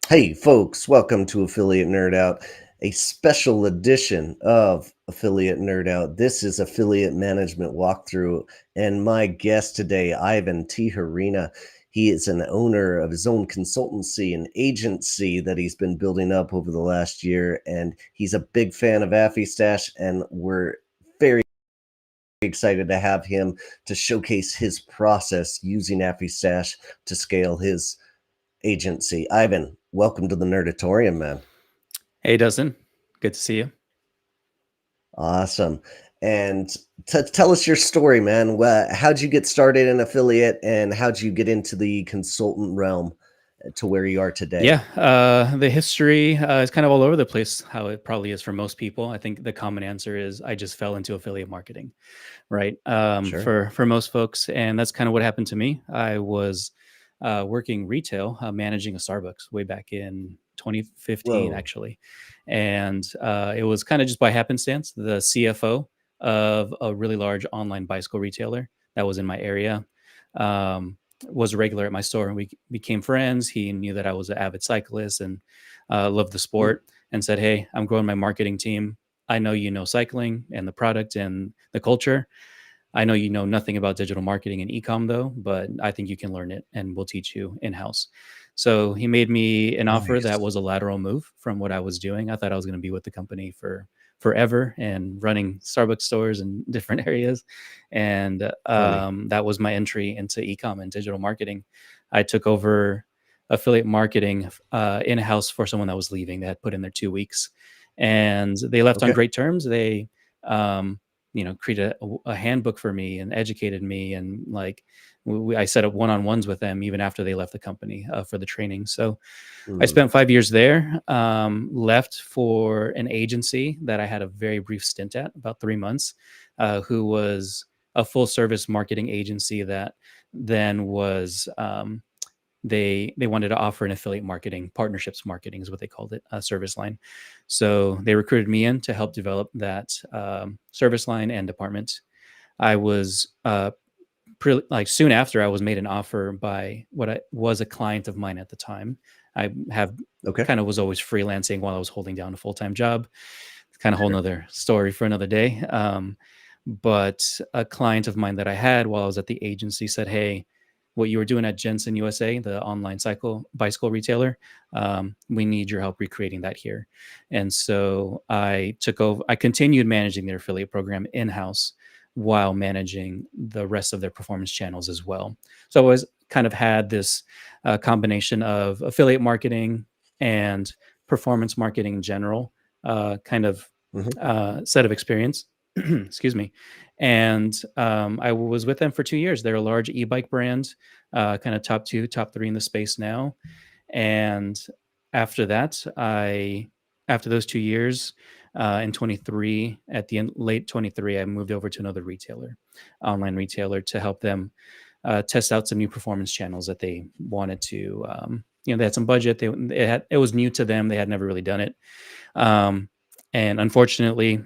Hey, folks, welcome to Affiliate Nerd Out, a special edition of Affiliate Nerd Out. This is Affiliate Management Walkthrough, and my guest today, Ivan Tijerina. He is an owner of his own consultancy and agency that he's been building up over the last year, and he's a big fan of AffyStash, and we're very excited to have him to showcase his process using AffyStash to scale his agency. Ivan, welcome to the Nerdatorium, man. Hey, Dustin. Good to see you. Awesome. And tell us your story, man. How'd you get started in affiliate and how'd you get into the consultant realm to where you are today? Yeah, the history is kind of all over the place, how it probably is for most people. I think the common answer is I just fell into affiliate marketing, right? Sure. For most folks, and that's kind of what happened to me. I was working retail, managing a Starbucks way back in 2015, Whoa. actually, and it was kind of just by happenstance. The CFO of a really large online bicycle retailer that was in my area. Um, was a regular at my store and we became friends. He knew that I was an avid cyclist and loved the Hmm. sport and said, "Hey, I'm growing my marketing team. I know you know cycling and the product and the culture. I know you know nothing about digital marketing and ecom though, but I think you can learn it and we'll teach you in house." So he made me an offer that Nice. was a lateral move from what I was doing. I thought I was going to be with the company for forever and running Starbucks stores in different areas. And Funny. that was my entry into ecom and digital marketing. I took over affiliate marketing in house for someone that was leaving. They had put in their 2 weeks and they left on Okay. great terms. They, created a handbook for me and educated me. And like, I set up one-on-ones with them even after they left the company for the training. So I Hmm. spent 5 years there, left for an agency that I had a very brief stint at, about 3 months, who was a full service marketing agency that then was they wanted to offer an affiliate marketing partnerships marketing is what they called it, a service line. So they recruited me in to help develop that service line and department. I was like soon after I was made an offer by what I was a client of mine at the time. I have Okay. kind of was always freelancing while I was holding down a full-time job. It's kind of a whole Sure. nother story for another day. But a client of mine that I had while I was at the agency said, "Hey, what you were doing at Jensen USA, the online bicycle retailer, we need your help recreating that here." And so I took over. I continued managing their affiliate program in house while managing the rest of their performance channels as well. So I always kind of had this combination of affiliate marketing and performance marketing in general, kind of Hmm. set of experience. Excuse me. And I was with them for 2 years. They're a large e-bike brand, kind of top two, top three in the space now. And after that, after those 2 years, in 23, at the end, late 23, I moved over to another retailer, online retailer, to help them test out some new performance channels that they wanted to. They had some budget. It was new to them. They had never really done it. Um, and unfortunately,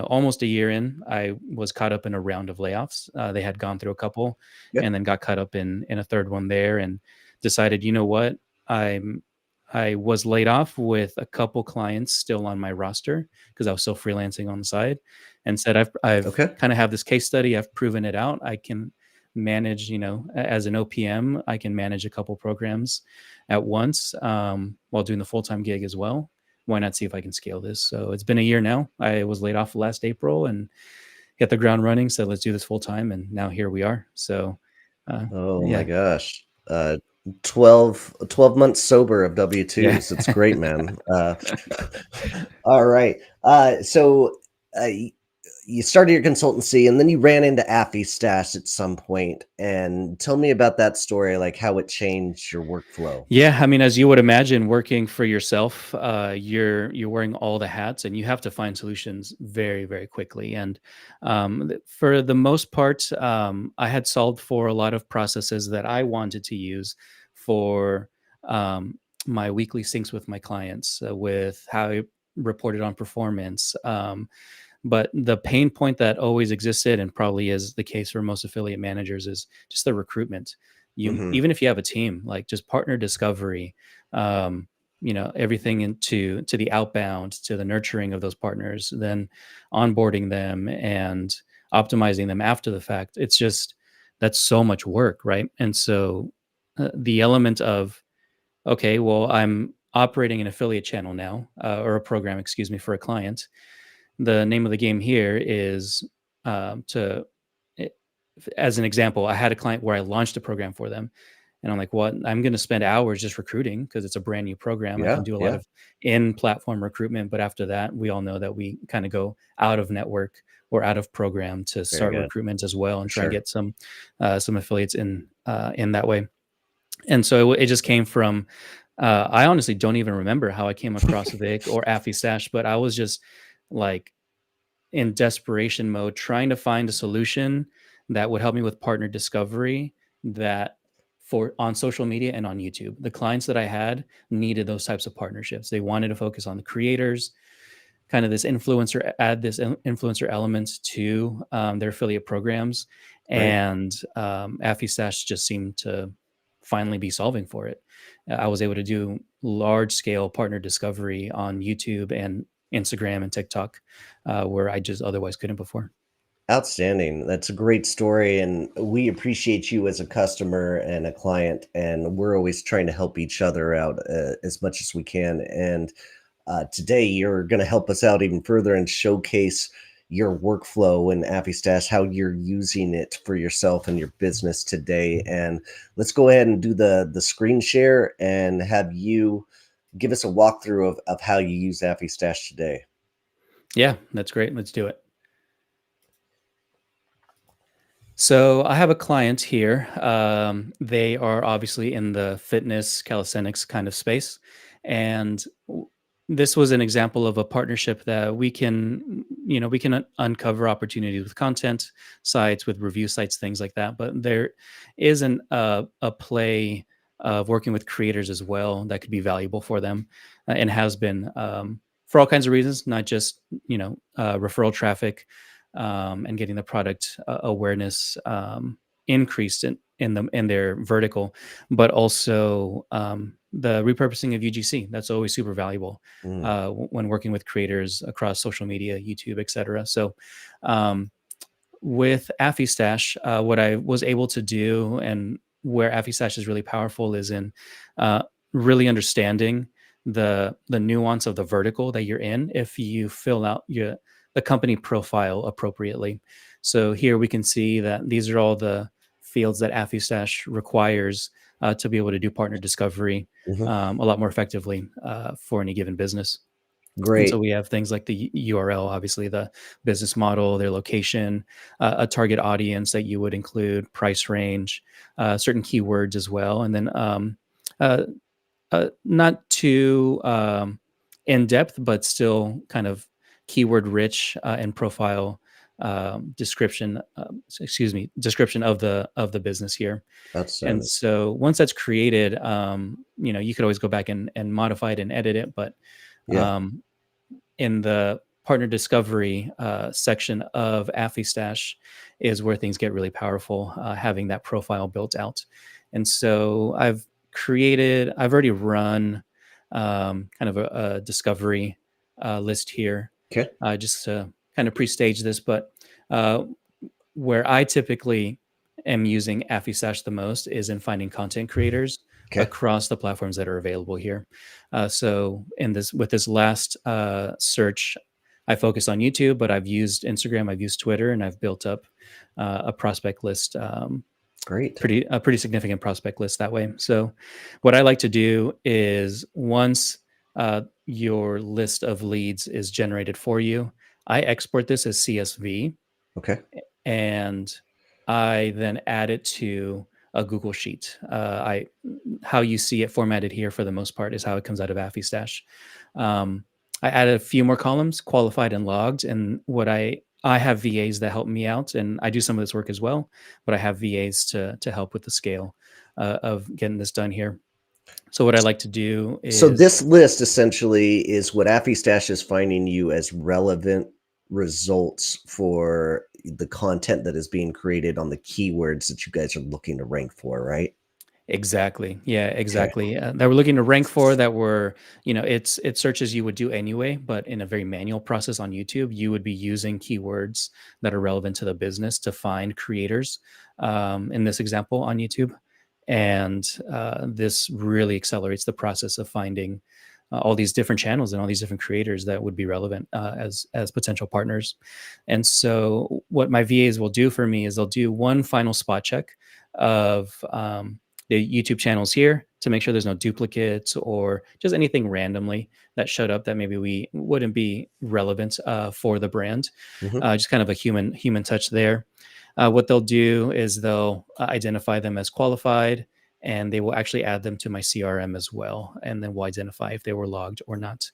almost a year in, I was caught up in a round of layoffs. They had gone through a couple, Yeah. and then got caught up in a third one there, and decided, you know what, I'm I was laid off with a couple clients still on my roster because I was still freelancing on the side, and said I've Okay. kind of have this case study. I've proven it out. I can manage, as an OPM, I can manage a couple programs at once, while doing the full time gig as well. Why not see if I can scale this? So it's been a year now. I was laid off last April and hit the ground running. So let's do this full time, and now here we are. So, uh, Oh my yeah, gosh. 12 months sober of yeah. W-2s. It's great, man. All right. So you started your consultancy and then you ran into AffyStash at some point. And tell me about that story, like how it changed your workflow. Yeah, I mean, as you would imagine, working for yourself, you're wearing all the hats, and you have to find solutions very, very quickly. And for the most part, I had solved for a lot of processes that I wanted to use for um, my weekly syncs with my clients, with how I reported on performance. But the pain point that always existed, and probably is the case for most affiliate managers, is just the recruitment. You Hmm. Even if you have a team, like just partner discovery, um, everything into to the outbound, to the nurturing of those partners, then onboarding them and optimizing them after the fact. It's just that's so much work, right? And so the element of, okay, well, I'm operating an affiliate channel now, or a program, excuse me, for a client. The name of the game here is to, i- as an example, I had a client where I launched a program for them. And I'm like, what? I'm going to spend hours just recruiting because it's a brand new program. I can Yeah, do a lot yeah, of in platform recruitment. But after that, we all know that we kind of go out of network or out of program to very start good recruitment as well for and try and sure. get some affiliates in that way. And so it just came from, I honestly don't even remember how I came across Vic or Stash, but I was just like in desperation mode trying to find a solution that would help me with partner discovery that for on social media and on YouTube. The clients that I had needed those types of partnerships. They wanted to focus on the creators, kind of this influencer, add this influencer element to their affiliate programs, Right. and Stash just seemed to finally be solving for it. I was able to do large scale partner discovery on YouTube and Instagram and TikTok, where I just otherwise couldn't before. Outstanding. That's a great story, and we appreciate you as a customer and a client, and we're always trying to help each other out as much as we can. And today, you're going to help us out even further and showcase your workflow in AffyStash, how you're using it for yourself and your business today. And let's go ahead and do the screen share and have you give us a walkthrough of how you use AffyStash today. Yeah, that's great. Let's do it. So I have a client here. They are obviously in the fitness calisthenics kind of space, and this was an example of a partnership that we can uncover opportunities with content sites, with review sites, things like that. But there isn't a play of working with creators as well that could be valuable for them, and has been for all kinds of reasons, not just referral traffic and getting the product awareness increased in their vertical, but also the repurposing of UGC. That's always super valuable Mm, when working with creators across social media, YouTube, etc. So um, with AffyStash, what I was able to do and where AffyStash is really powerful is in uh, really understanding the nuance of the vertical that you're in if you fill out the company profile appropriately. So here we can see that these are all the fields that AffyStash requires to be able to do partner discovery mhm. a lot more effectively for any given business. And so Great. we have things like the URL, obviously the business model, their location, a target audience that you would include, price range, certain keywords as well, and then uh, not too in depth, but still kind of keyword rich and profile description. Description of the business here. And Outstanding. so once that's created, you could always go back and modify it and edit it, but Yeah. um, in the partner discovery section of AffyStash is where things get really powerful, having that profile built out. And so I've already run kind of a discovery list here Okay. just to kind of pre-stage this, but uh, where I typically am using AffyStash the most is in finding content creators Okay. across the platforms that are available here. So in this with this last search, I focused on YouTube, but I've used Instagram, I've used Twitter, and I've built up a prospect list, Great. pretty significant prospect list that way. So what I like to do is once your list of leads is generated for you, I export this as CSV Okay. and I then add it to a Google Sheet. I How you see it formatted here for the most part is how it comes out of AffyStash. Um, I added a few more columns, qualified and logged, and what I have VAs that help me out, and I do some of this work as well. But I have VAs to help with the scale of getting this done here. So what I like to do So is this list essentially is what AffyStash is finding you as relevant results for the content that is being created on the keywords that you guys are looking to rank for, right? Exactly. Yeah, Okay. exactly. That we're looking to rank for, that were, it's searches you would do anyway, but in a very manual process on YouTube, you would be using keywords that are relevant to the business to find creators, in this example on YouTube. And this really accelerates the process of finding all these different channels and all these different creators that would be relevant as potential partners. And so, what my VAs will do for me is they'll do one final spot check of the YouTube channels here to make sure there's no duplicates or just anything randomly that showed up that maybe we wouldn't be relevant for the brand. Hmm. Just kind of a human touch there. What they'll do is they'll identify them as qualified, and they will actually add them to my CRM as well, and then we'll identify if they were logged or not.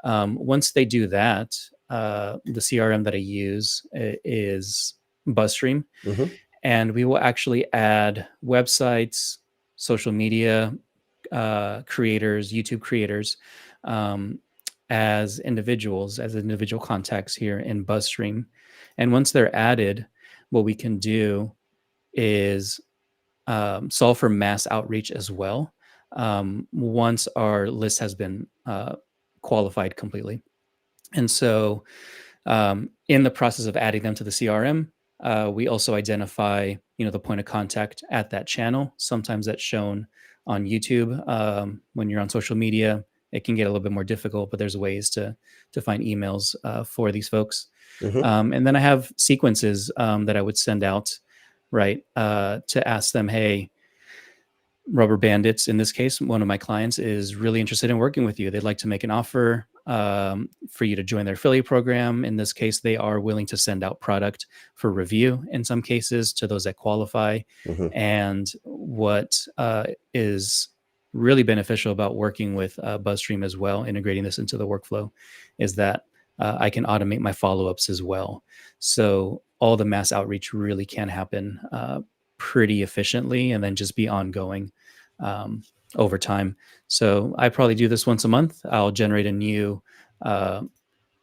Once they do that, the CRM that I use is BuzzStream, Hmm. and we will actually add websites, social media creators, YouTube creators, um, as individuals, as individual contacts here in BuzzStream. And once they're added, what we can do is solve for mass outreach as well. Once our list has been qualified completely. And so, in the process of adding them to the CRM, we also identify, the point of contact at that channel. Sometimes that's shown on YouTube. When you're on social media, it can get a little bit more difficult, but there's ways to find emails for these folks. Hmm. And then I have sequences that I would send out, right, to ask them, hey, Rubber Bandits, in this case, one of my clients is really interested in working with you. They'd like to make an offer for you to join their affiliate program. In this case, they are willing to send out product for review in some cases to those that qualify. Hmm. And what is really beneficial about working with BuzzStream as well, integrating this into the workflow, is that I can automate my follow ups as well. So all the mass outreach really can happen pretty efficiently and then just be ongoing um, over time. So I probably do this once a month. I'll generate a new uh,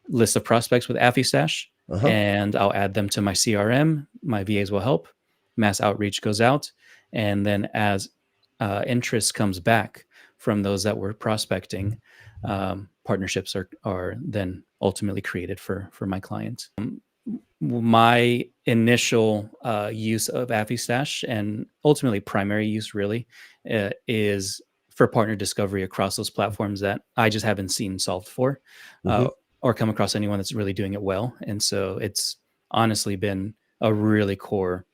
list of prospects with AffyStash, Uh-huh. and I'll add them to my CRM. My VAs will help. Mass outreach goes out, and then as interest comes back from those that were prospecting, partnerships are then ultimately created for my clients. My initial use of AffyStash, and ultimately primary use really, is for partner discovery across those platforms that I just haven't seen solved for, Hmm. uh, or come across anyone that's really doing it well. And so it's honestly been a really core,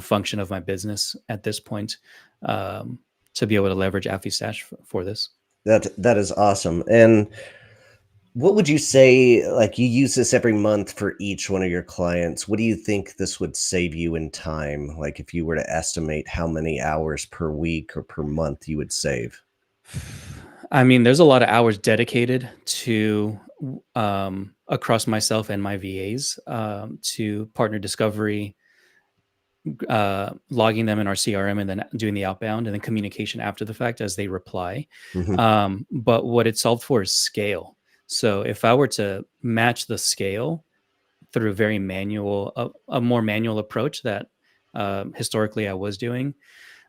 function of my business at this point, um, to be able to leverage AffyStash for this. That is awesome. And what would you say, like, you use this every month for each one of your clients? What do you think this would save you in time? Like, if you were to estimate how many hours per week or per month you would save? I mean, there's a lot of hours dedicated to across myself and my VAs to partner discovery, logging them in our CRM, and then doing the outbound and then communication after the fact as they reply. Hmm. But what it solved for is scale. So if I were to match the scale through a more manual approach that historically I was doing,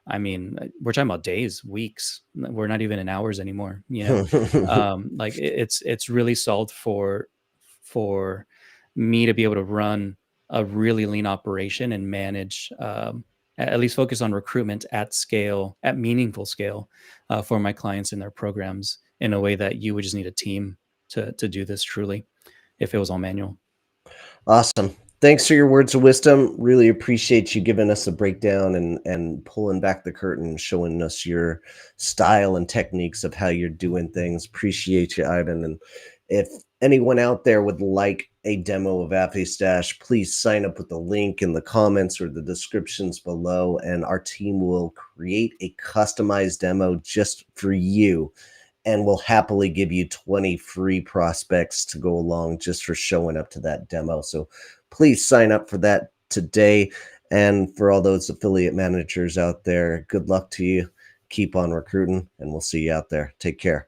I mean, we're talking about days, weeks. We're not even in hours anymore. Like it's really solved for me to be able to run a really lean operation and manage, at least focus on recruitment at scale, at meaningful scale, for my clients and their programs in a way that you would just need a team to do this truly if it was all manual. Awesome. Thanks for your words of wisdom. Really appreciate you giving us a breakdown and pulling back the curtain, showing us your style and techniques of how you're doing things. Appreciate you, Ivan. And if anyone out there would like a demo of AffyStash, please sign up with the link in the comments or the descriptions below, and our team will create a customized demo just for you, and we'll happily give you 20 free prospects to go along just for showing up to that demo. So please sign up for that today. And for all those affiliate managers out there, good luck to you. Keep on recruiting, and we'll see you out there. Take care.